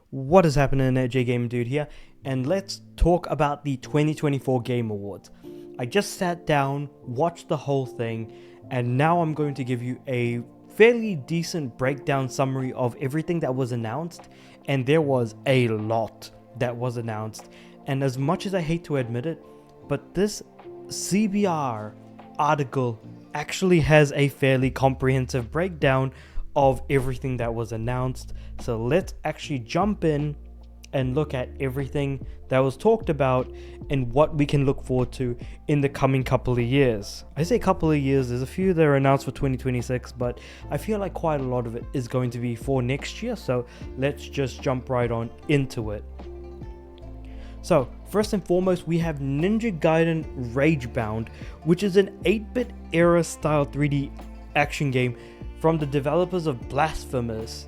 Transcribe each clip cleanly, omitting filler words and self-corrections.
What is happening there, J Game Dude here, and let's talk about the 2024 Game Awards. I just sat down, watched the whole thing, and now I'm going to give you a fairly decent breakdown summary of everything that was announced, and there was a lot that was announced. And as much as I hate to admit it, but this CBR article actually has a fairly comprehensive breakdown of everything that was announced. So let's actually jump in and look at everything that was talked about and what we can look forward to in the coming couple of years. I say couple of years, there's a few that are announced for 2026, but I feel like quite a lot of it is going to be for next year. So let's just jump right on into it. So, first and foremost, we have Ninja Gaiden Ragebound, which is an 8-bit era style 3D action game from the developers of Blasphemous.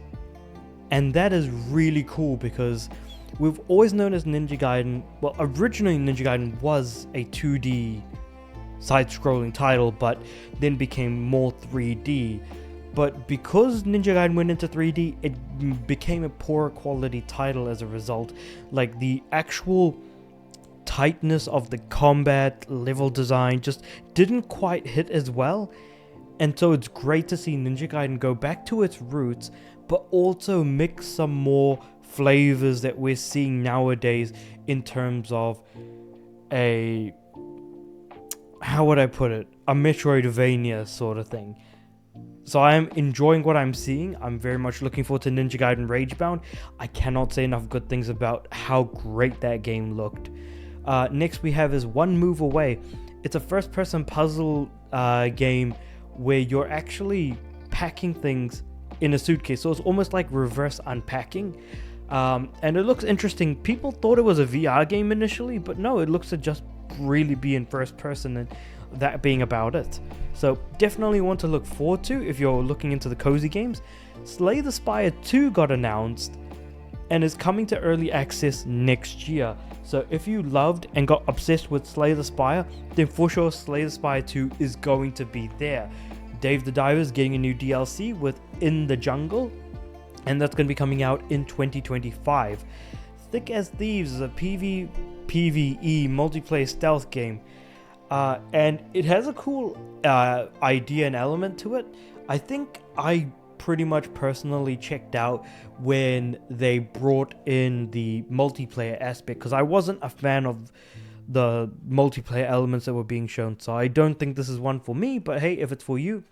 And that is really cool because we've always known as Ninja Gaiden. Well, originally Ninja Gaiden was a 2D side-scrolling title, but then became more 3D. But because Ninja Gaiden went into 3D, it became a poorer quality title as a result. Like the actual tightness of the combat, level design just didn't quite hit as well. And so it's great to see Ninja Gaiden go back to its roots, but also mix some more flavors that we're seeing nowadays in terms of a, how would I put it, a Metroidvania sort of thing. So I am enjoying what I'm seeing. I'm very much looking forward to Ninja Gaiden Ragebound. I cannot say enough good things about how great that game looked. Next we have is One Move Away. It's a first-person puzzle game where you're actually packing things in a suitcase. So it's almost like reverse unpacking. And it looks interesting. People thought it was a VR game initially, but no, it looks to just really be in first person and that being about it. So definitely want to look forward to if you're looking into the cozy games. Slay the Spire 2 got announced and is coming to early access next year. So if you loved and got obsessed with Slay the Spire, then for sure Slay the Spire 2 is going to be there. Dave the Diver is getting a new DLC with In the Jungle, and that's going to be coming out in 2025. Thick as Thieves is a PvE multiplayer stealth game. And it has a cool idea and element to it. I think I pretty much personally checked out when they brought in the multiplayer aspect, because I wasn't a fan of the multiplayer elements that were being shown. So I don't think this is one for me, but hey, if it's for you,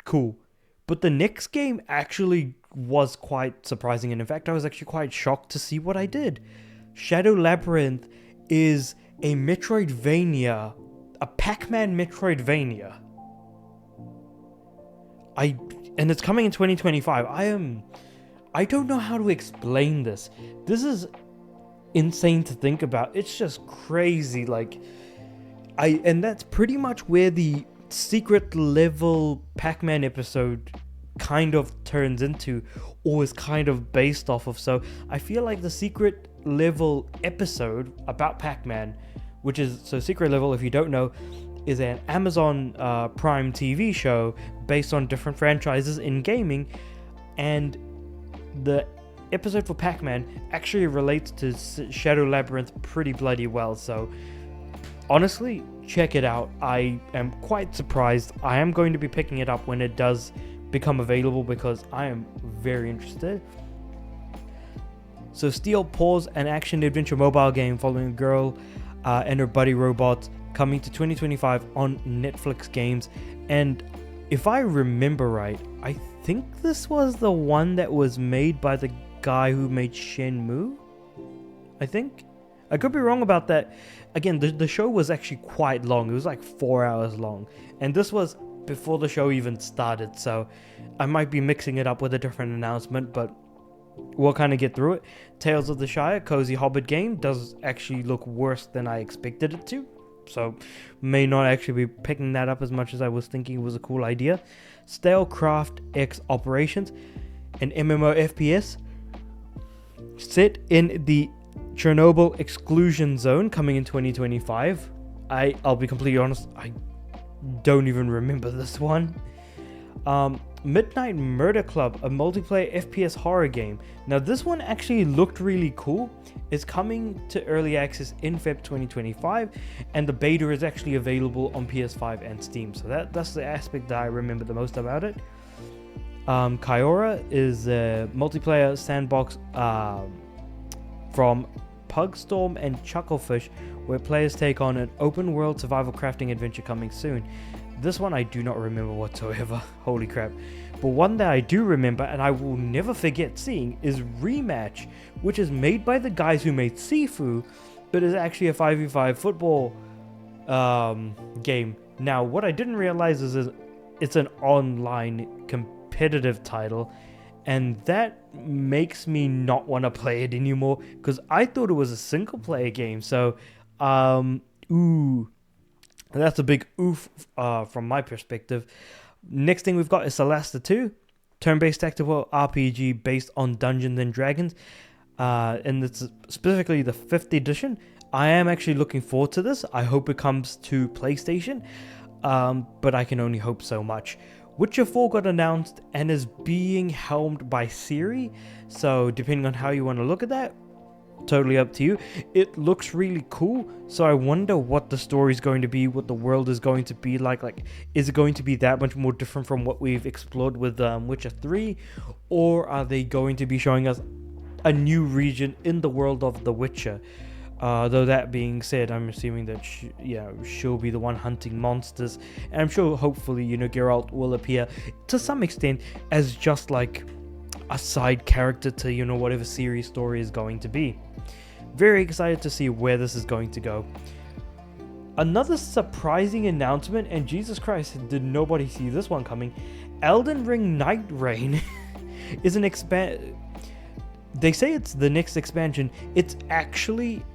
cool. But the next game actually was quite surprising, and in fact I was actually quite shocked to see what I did. Shadow Labyrinth is a Metroidvania, a Pac-Man Metroidvania. And it's coming in 2025. I don't know how to explain this. This is insane to think about. It's just crazy. And that's pretty much where the secret level Pac-Man episode kind of turns into, or is kind of based off of. So I feel like the secret level episode about Pac-Man, which is, so Secret Level, if you don't know, is an Amazon Prime TV show based on different franchises in gaming, and the episode for Pac-Man actually relates to Shadow Labyrinth pretty bloody well. So honestly, check it out. I am quite surprised. I am going to be picking it up when it does become available because I am very interested. So Steel Paws, an action-adventure mobile game following a girl and her buddy robots, coming to 2025 on Netflix Games. And if I remember right, I think this was the one that was made by the guy who made Shenmue, I think. I could be wrong about that. Again, the show was actually quite long. It was like 4 hours long. And this was before the show even started, so I might be mixing it up with a different announcement, but we'll kind of get through it. Tales of the Shire, cozy Hobbit game, does actually look worse than I expected it to, so may not actually be picking that up as much as I was thinking it was a cool idea. Stalecraft X Operations, an MMO FPS set in the Chernobyl exclusion zone, coming in 2025. I'll be completely honest, I don't even remember this one. Midnight Murder Club, a multiplayer FPS horror game. Now this one actually looked really cool. It's coming to early access in Feb 2025, and the beta is actually available on PS5 and Steam. So that's the aspect that I remember the most about it. Kyora is a multiplayer sandbox from Pugstorm and Chucklefish, where players take on an open world survival crafting adventure coming soon. This one I do not remember whatsoever, holy crap. But one that I do remember and I will never forget seeing is Rematch, which is made by the guys who made Sifu, but is actually a 5v5 football game. Now, what I didn't realize is it's an online competitive title, and that makes me not want to play it anymore, because I thought it was a single player game. So, that's a big oof from my perspective. Next thing we've got is Solasta 2, turn-based tactical RPG based on Dungeons and Dragons, and it's specifically the 5th edition. I am actually looking forward to this. I hope it comes to PlayStation, but I can only hope so much. Witcher 4 got announced and is being helmed by Siri, so depending on how you want to look at that, totally up to you. It looks really cool, so I wonder what the story is going to be, what the world is going to be like. Like, is it going to be that much more different from what we've explored with Witcher 3, or are they going to be showing us a new region in the world of The Witcher? Though that being said, I'm assuming that she'll be the one hunting monsters, and I'm sure hopefully Geralt will appear to some extent as just like a side character to whatever series story is going to be. Very excited to see where this is going to go. Another surprising announcement, and Jesus Christ, did nobody see this one coming? Elden Ring Night Reign is an they say it's the next expansion. It's actually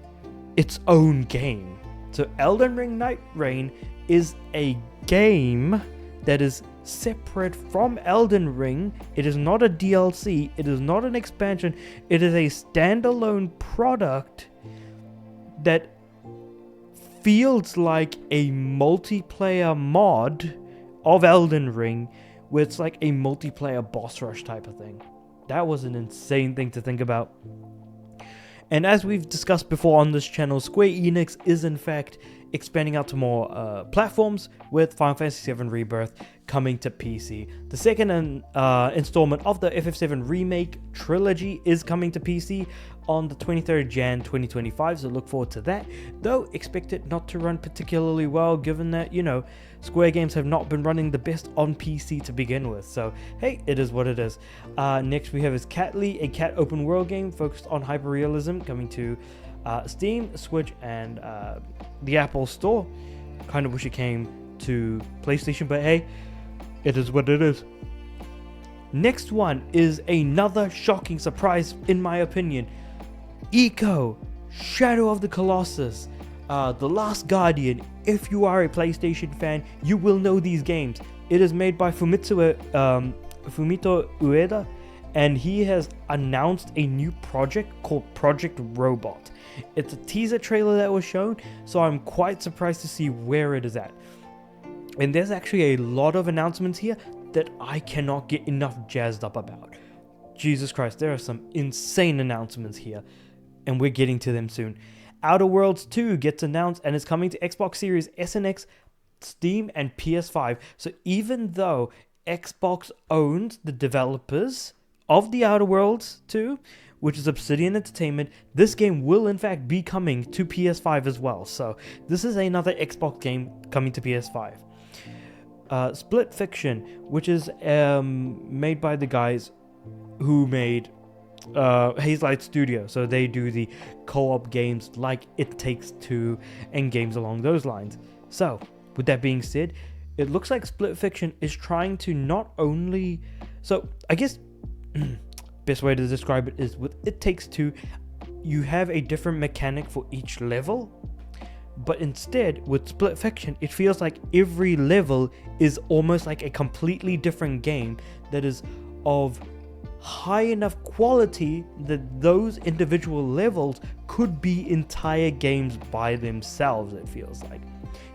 its own game. So Elden Ring Night Reign is a game that is separate from Elden Ring. It is not a DLC, it is not an expansion, it is a standalone product that feels like a multiplayer mod of Elden Ring, where it's like a multiplayer boss rush type of thing. That was an insane thing to think about. And as we've discussed before on this channel, Square Enix is in fact expanding out to more platforms, with Final Fantasy VII Rebirth coming to PC. The second installment of the FF7 Remake trilogy is coming to PC on the 23rd Jan 2025, so look forward to that, though expect it not to run particularly well, given that, Square games have not been running the best on PC to begin with. So hey, it is what it is. Next we have is Catly, a cat open world game focused on hyperrealism, coming to Steam, Switch, and the Apple Store. Kind of wish it came to PlayStation, but hey, it is what it is. Next one is another shocking surprise in my opinion. Ico, Shadow of the Colossus, The Last Guardian. If you are a PlayStation fan, you will know these games. It is made by Fumito Ueda, and he has announced a new project called Project Robot. It's a teaser trailer that was shown, so I'm quite surprised to see where it is at. And there's actually a lot of announcements here that I cannot get enough jazzed up about. Jesus Christ, there are some insane announcements here, and we're getting to them soon. Outer Worlds 2 gets announced and is coming to Xbox Series S and X, Steam, and PS5. So even though Xbox owns the developers of the Outer Worlds 2, which is Obsidian Entertainment, this game will in fact be coming to PS5 as well. So this is another Xbox game coming to PS5. Split Fiction, which is made by the guys who made Hazelight Studio, so they do the co-op games like It Takes Two and games along those lines. So with that being said, it looks like Split Fiction is trying to not only, so I guess best way to describe it is with It Takes Two, you have a different mechanic for each level, but instead with Split Fiction it feels like every level is almost like a completely different game that is of high enough quality that those individual levels could be entire games by themselves, it feels like.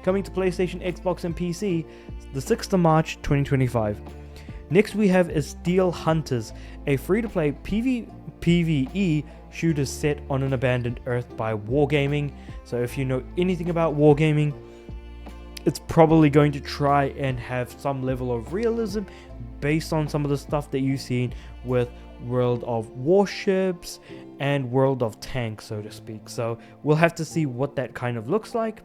Coming to PlayStation, Xbox, and PC the 6th of March 2025. Next we have is Steel Hunters, a free-to-play PvE shooter set on an abandoned Earth by Wargaming. So if you know anything about Wargaming, it's probably going to try and have some level of realism based on some of the stuff that you've seen with World of Warships and World of Tanks, so to speak. So we'll have to see what that kind of looks like.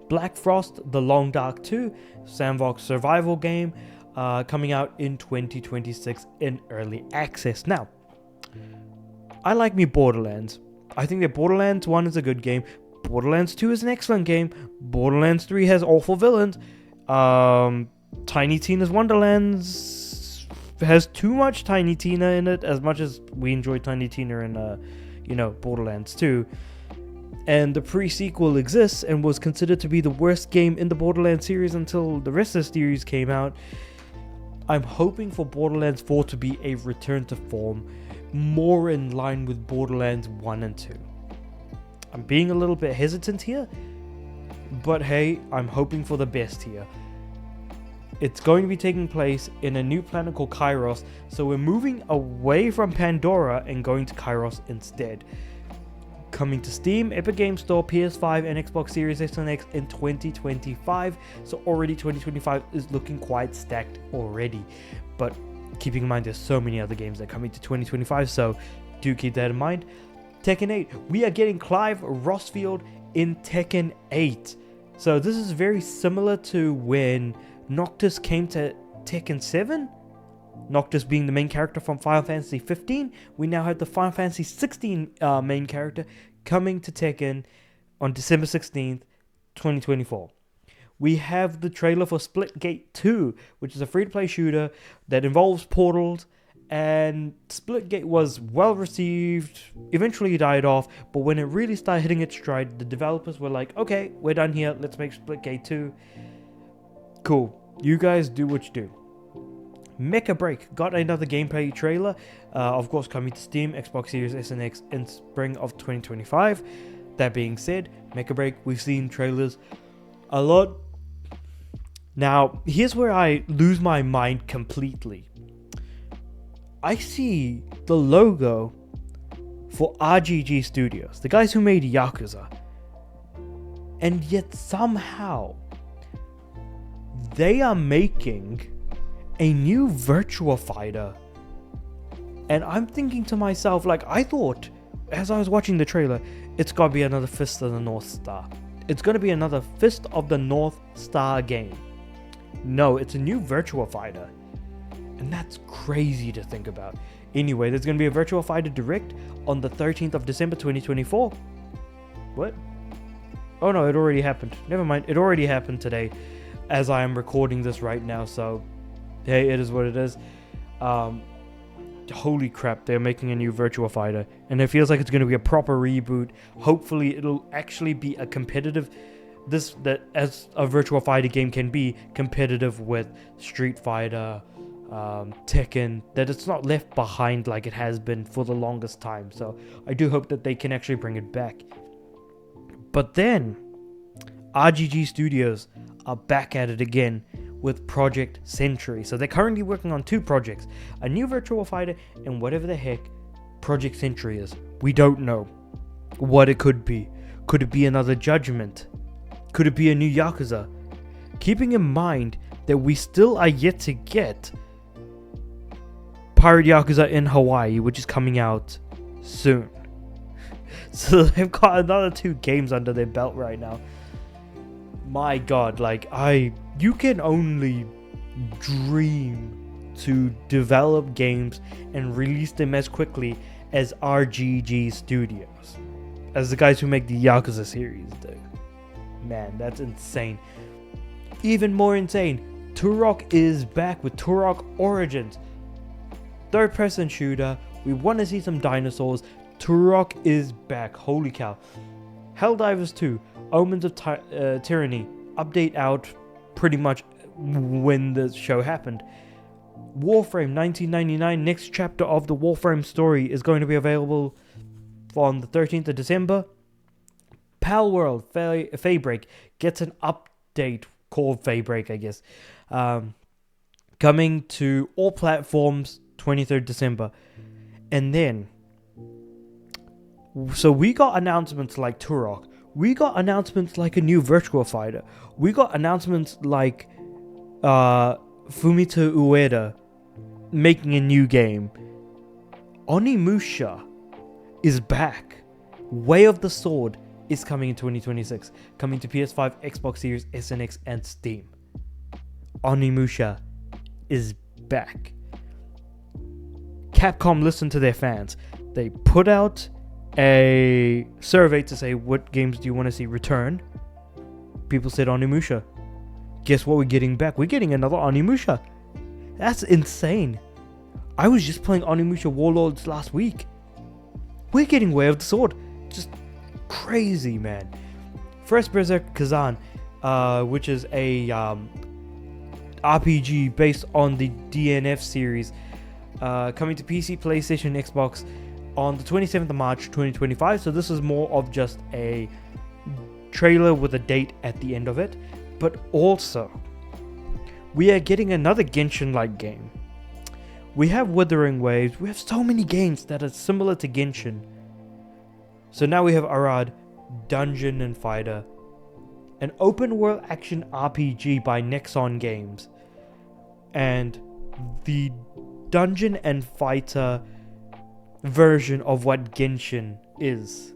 Black Frost, The Long Dark 2, sandbox survival game, coming out in 2026 in early access. Now, I like me Borderlands. I think that Borderlands 1 is a good game. Borderlands 2 is an excellent game. Borderlands 3 has awful villains. Tiny Tina's Wonderlands has too much Tiny Tina in it, as much as we enjoy Tiny Tina in, Borderlands 2. And the pre-sequel exists and was considered to be the worst game in the Borderlands series until the rest of the series came out. I'm hoping for Borderlands 4 to be a return to form, more in line with Borderlands 1 and 2. I'm being a little bit hesitant here, but hey, I'm hoping for the best here. It's going to be taking place in a new planet called Kairos, so we're moving away from Pandora and going to Kairos instead. Coming to Steam, Epic Games Store, PS5 and Xbox Series X and X in 2025, so already 2025 is looking quite stacked already. But keeping in mind there's so many other games that are coming to 2025, so do keep that in mind. Tekken 8, we are getting Clive Rossfield in Tekken 8. So this is very similar to when Noctis came to Tekken 7. Noctis being the main character from Final Fantasy 15. We now have the Final Fantasy 16 main character coming to Tekken on December 16th, 2024. We have the trailer for Splitgate 2, which is a free-to-play shooter that involves portals. And Splitgate was well received, eventually died off, but when it really started hitting its stride, the developers were like, okay, we're done here, let's make Splitgate 2. Cool, you guys do what you do. Mecha Break got another gameplay trailer, of course coming to Steam, Xbox Series S and X in spring of 2025. That being said, Mecha Break, we've seen trailers a lot. Now, here's where I lose my mind completely. I see the logo for RGG Studios, the guys who made Yakuza, and yet somehow they are making a new Virtua Fighter. And I'm thinking to myself, like, I thought as I was watching the trailer, it's gotta be another Fist of the North Star. It's gonna be another Fist of the North Star game. No, it's a new Virtua Fighter. And that's crazy to think about. Anyway, there's going to be a Virtua Fighter Direct on the 13th of December 2024. What? Oh no, it already happened. Never mind, it already happened today as I am recording this right now. So, hey, it is what it is. Holy crap, they're making a new Virtua Fighter. And it feels like it's going to be a proper reboot. Hopefully, it'll actually be a competitive... that as a Virtua Fighter game can be, competitive with Street Fighter... Tekken, that it's not left behind like it has been for the longest time. So I do hope that they can actually bring it back. But then RGG Studios are back at it again with Project Century. So they're currently working on two projects, a new Virtua Fighter and whatever the heck Project Century is. We don't know what it could be. Could it be another Judgment? Could it be a new Yakuza? Keeping in mind that we still are yet to get Pirate Yakuza in Hawaii, which is coming out soon. So they've got another 2 games under their belt right now. My god, like, you can only dream to develop games and release them as quickly as RGG Studios, as the guys who make the Yakuza series do. Man, that's insane. Even more insane, Turok is back with Turok Origins. Third-person shooter. We want to see some dinosaurs. Turok is back. Holy cow. Helldivers 2, Omens of Tyranny. Update out pretty much when the show happened. Warframe 1999, next chapter of the Warframe story, is going to be available on the 13th of December. Palworld Faybreak gets an update called Faybreak, I guess. coming to all platforms 23rd December. And then, so we got announcements like Turok. We got announcements like a new Virtua Fighter. We got announcements like Fumito Ueda making a new game. Onimusha is back. Way of the Sword is coming in 2026. Coming to PS5, Xbox Series S and X, and Steam. Onimusha is back. Capcom listened to their fans. They put out a survey to say, what games do you want to see return? People said Onimusha. Guess what we're getting back? We're getting another Onimusha. That's insane. I was just playing Onimusha Warlords last week. We're getting Way of the Sword. Just crazy, man. First Berserk Kazan, which is a RPG based on the DNF series, coming to PC, PlayStation, Xbox on the 27th of March 2025. So this is more of just a trailer with a date at the end of it. But also, we are getting another Genshin-like game. We have Wuthering Waves. We have so many games that are similar to Genshin. So now we have Arad, Dungeon and Fighter, an open world action RPG by Nexon Games, and the Dungeon and Fighter version of what Genshin is.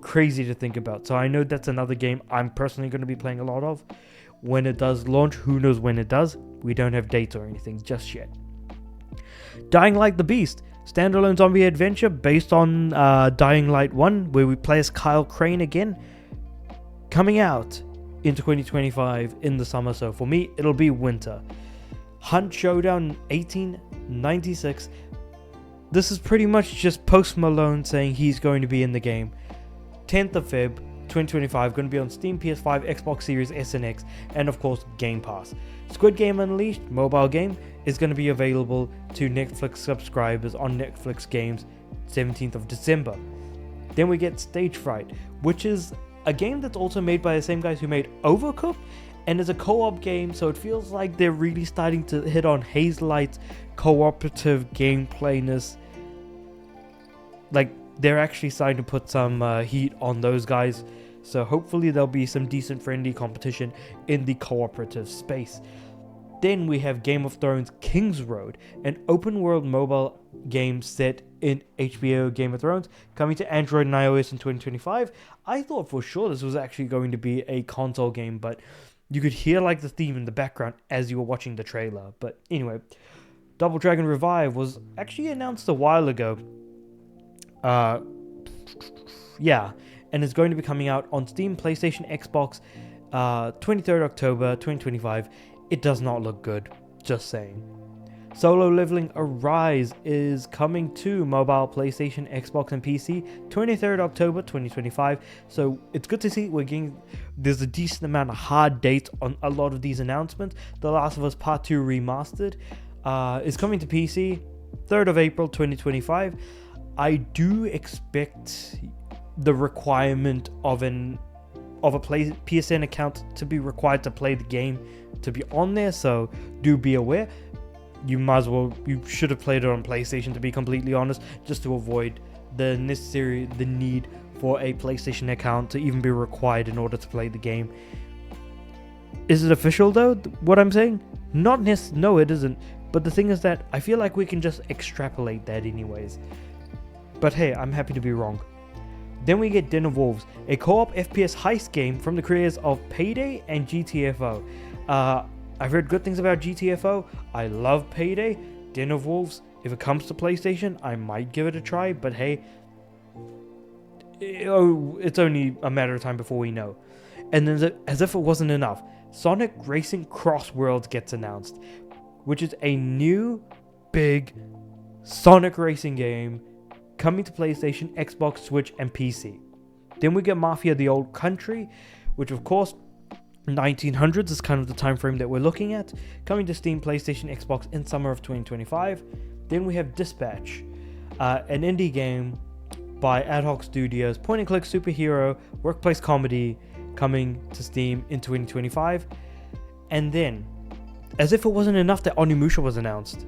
Crazy to think about. So I know that's another game I'm personally going to be playing a lot of. When it does launch, who knows when it does? We don't have dates or anything just yet. Dying Light the Beast, standalone zombie adventure based on Dying Light 1, where we play as Kyle Crane again, coming out in 2025 in the summer. So for me, it'll be winter. Hunt Showdown 1896. This is pretty much just Post Malone saying he's going to be in the game. 10th of Feb 2025, going to be on Steam, PS5, Xbox Series S and X, and of course Game Pass. Squid Game Unleashed mobile game is going to be available to Netflix subscribers on Netflix Games 17th of December. Then we get Stage Fright, which is a game that's also made by the same guys who made Overcooked, and is a co-op game, so it feels like they're really starting to hit on Hazelight's cooperative gameplayness. Like, they're actually starting to put some heat on those guys, so hopefully there'll be some decent friendly competition in the cooperative space. Then we have Game of Thrones King's Road, an open world mobile game set in HBO Game of Thrones, coming to Android and iOS in 2025. I thought for sure this was actually going to be a console game, but you could hear like the theme in the background as you were watching the trailer. But anyway, Double Dragon Revive was actually announced a while ago. Yeah, and it's going to be coming out on Steam, PlayStation, Xbox, 23rd October 2025. It does not look good, just saying. Solo Leveling Arise is coming to mobile, PlayStation, Xbox, and PC 23rd October 2025. So it's good to see there's a decent amount of hard dates on a lot of these announcements. The Last of Us Part 2 Remastered is coming to PC 3rd of April 2025. I do expect the requirement of a PSN account to be required to play the game to be on there, so do be aware. You should have played it on PlayStation, to be completely honest, just to avoid the need for a PlayStation account to even be required in order to play the game. Is it official though, what I'm saying? No, it isn't. But the thing is that I feel like we can just extrapolate that anyways. But hey, I'm happy to be wrong. Then we get Den of Wolves, a co-op FPS heist game from the creators of Payday and GTFO. I've heard good things about GTFO. I love Payday. Den of Wolves, if it comes to PlayStation, I might give it a try. But hey, it's only a matter of time before we know. And then, as if it wasn't enough, Sonic Racing Cross Worlds gets announced, which is a new, big Sonic racing game coming to PlayStation, Xbox, Switch, and PC. Then we get Mafia: The Old Country, which of course 1900s is kind of the time frame that we're looking at, coming to Steam, PlayStation, Xbox in summer of 2025. Then we have Dispatch, an indie game by Ad Hoc Studios, point and click superhero workplace comedy, coming to Steam in 2025. And then, as if it wasn't enough that Onimusha was announced,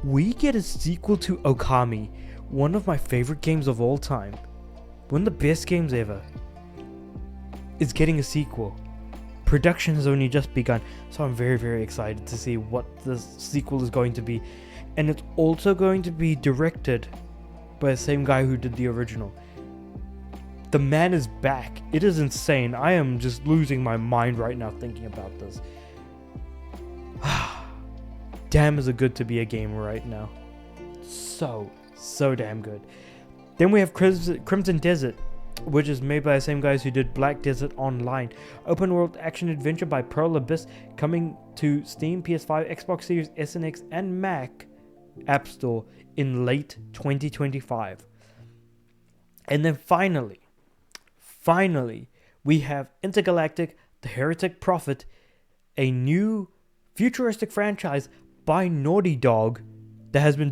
we get a sequel to Okami, one of my favorite games of all time, one of the best games ever. It's getting a sequel. Production has only just begun, so I'm very, very excited to see what the sequel is going to be. And it's also going to be directed by the same guy who did the original. The man is back. It is insane. I am just losing my mind right now thinking about this. Damn, is it good to be a gamer right now. So damn good. Then we have Crimson Desert, which is made by the same guys who did Black Desert Online. Open world action adventure by Pearl Abyss, coming to Steam, PS5, Xbox Series S and X, and Mac App Store in late 2025. And then finally, we have Intergalactic: The Heretic Prophet, a new futuristic franchise by Naughty Dog that has been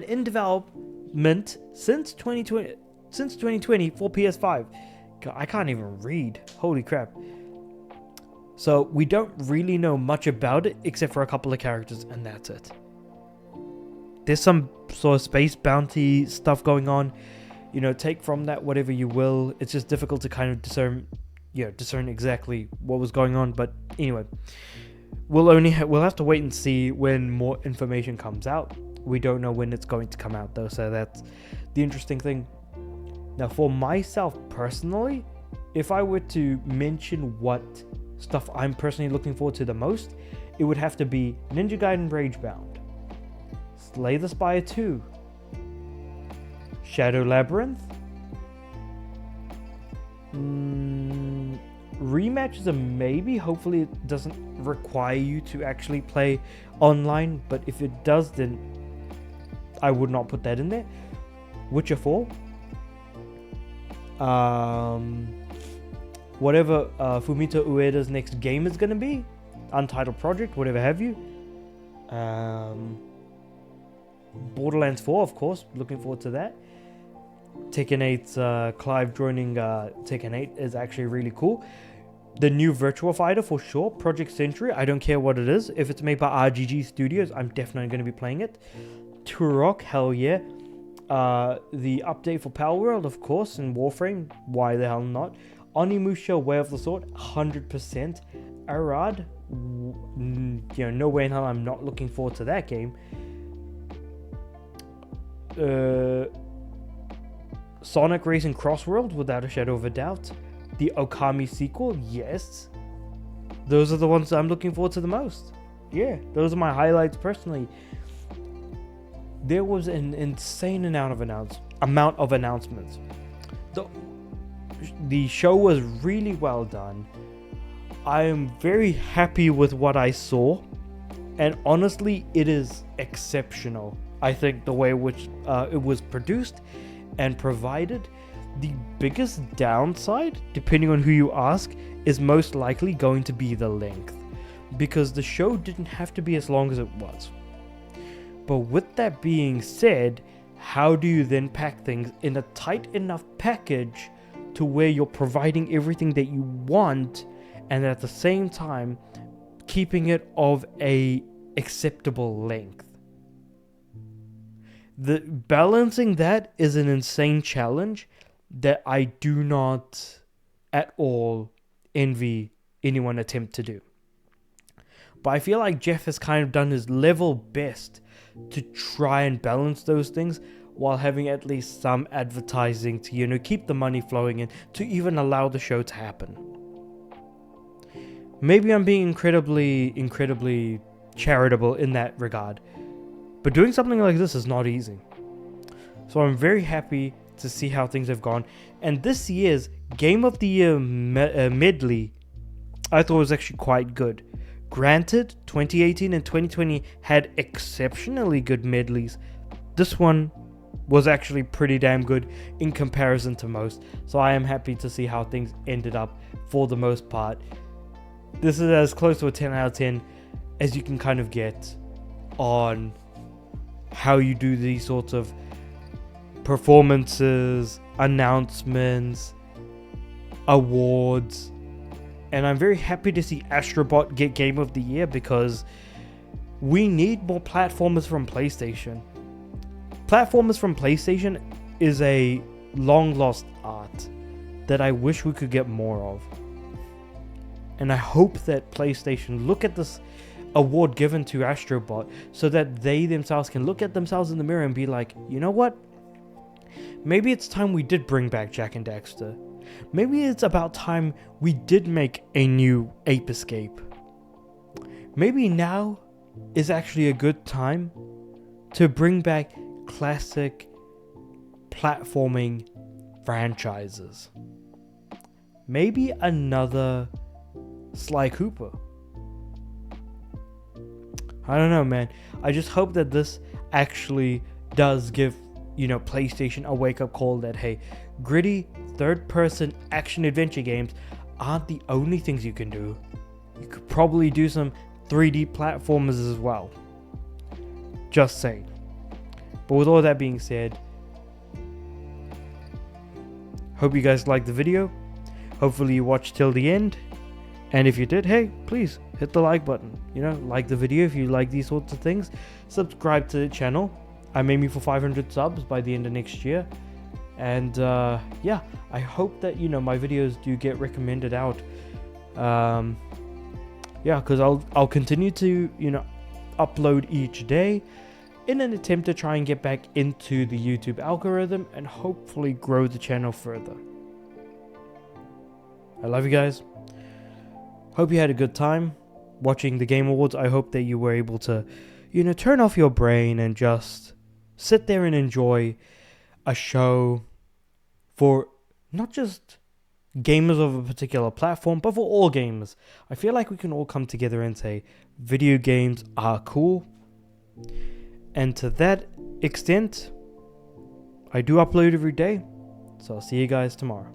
in development since 2020 for PS5. God, I can't even read. Holy crap. So we don't really know much about it except for a couple of characters, and that's it. There's some sort of space bounty stuff going on. You know, take from that whatever you will. It's just difficult to kind of discern exactly what was going on. But anyway, we'll have to wait and see when more information comes out. We don't know when it's going to come out though, so that's the interesting thing. Now, for myself personally, if I were to mention what stuff I'm personally looking forward to the most, it would have to be Ninja Gaiden Ragebound, Slay the Spire 2, Shadow Labyrinth, Rematch is a maybe. Hopefully it doesn't require you to actually play online, but if it does, then I would not put that in there. Witcher 4, whatever Fumito Ueda's next game is going to be, Untitled Project, whatever have you. Borderlands 4, of course, looking forward to that. Tekken 8's Clive joining Tekken 8 is actually really cool. The new Virtua Fighter for sure. Project Century, I don't care what it is. If it's made by RGG Studios, I'm definitely going to be playing it. Turok, hell yeah. The update for Power World, of course, and Warframe, why the hell not? Onimusha, Way of the Sword, 100%. Arad, no way in hell I'm not looking forward to that game. Sonic Racing Crossworld, without a shadow of a doubt. The Okami sequel, yes. Those are the ones I'm looking forward to the most. Yeah, those are my highlights personally. There was an insane amount of announcements. The show was really well done. I am very happy with what I saw, and honestly, it is exceptional. I think the way which it was produced and provided. The biggest downside, depending on who you ask, is most likely going to be the length, because the show didn't have to be as long as it was. But with that being said, how do you then pack things in a tight enough package to where you're providing everything that you want, and at the same time keeping it of a acceptable length? The balancing that is an insane challenge that I do not at all envy anyone attempt to do. But I feel like Jeff has kind of done his level best to try and balance those things while having at least some advertising to, keep the money flowing in, to even allow the show to happen. Maybe I'm being incredibly charitable in that regard, but doing something like this is not easy. So I'm very happy to see how things have gone. And this year's Game of the Year medley, I thought was actually quite good. Granted, 2018 and 2020 had exceptionally good medleys. This one was actually pretty damn good in comparison to most. So I am happy to see how things ended up for the most part. This is as close to a 10 out of 10 as you can kind of get on how you do these sorts of performances, announcements, awards, And I'm very happy to see Astrobot get Game of the Year, because we need more platformers from PlayStation. Platformers from PlayStation is a long lost art that I wish we could get more of. And I hope that PlayStation look at this award given to Astrobot so that they themselves can look at themselves in the mirror and be like, you know what? Maybe it's time we did bring back Jak and Daxter. Maybe it's about time we did make a new Ape Escape. Maybe now is actually a good time to bring back classic platforming franchises. Maybe another Sly Cooper. I don't know, man. I just hope that this actually does give, PlayStation a wake-up call that, hey, gritty third-person action-adventure games aren't the only things you can do. You could probably do some 3D platformers as well. Just saying. But with all that being said, hope you guys liked the video. Hopefully you watched till the end. And if you did, hey, please hit the like button. Like the video if you like these sorts of things. Subscribe to the channel. I'm aiming for 500 subs by the end of next year. And yeah, I hope that, my videos do get recommended out. Yeah, because I'll continue to, upload each day in an attempt to try and get back into the YouTube algorithm and hopefully grow the channel further. I love you guys. Hope you had a good time watching the Game Awards. I hope that you were able to, turn off your brain and just sit there and enjoy a show for not just gamers of a particular platform, but for all gamers. I feel like we can all come together and say video games are cool. And to that extent, I do upload every day. So I'll see you guys tomorrow.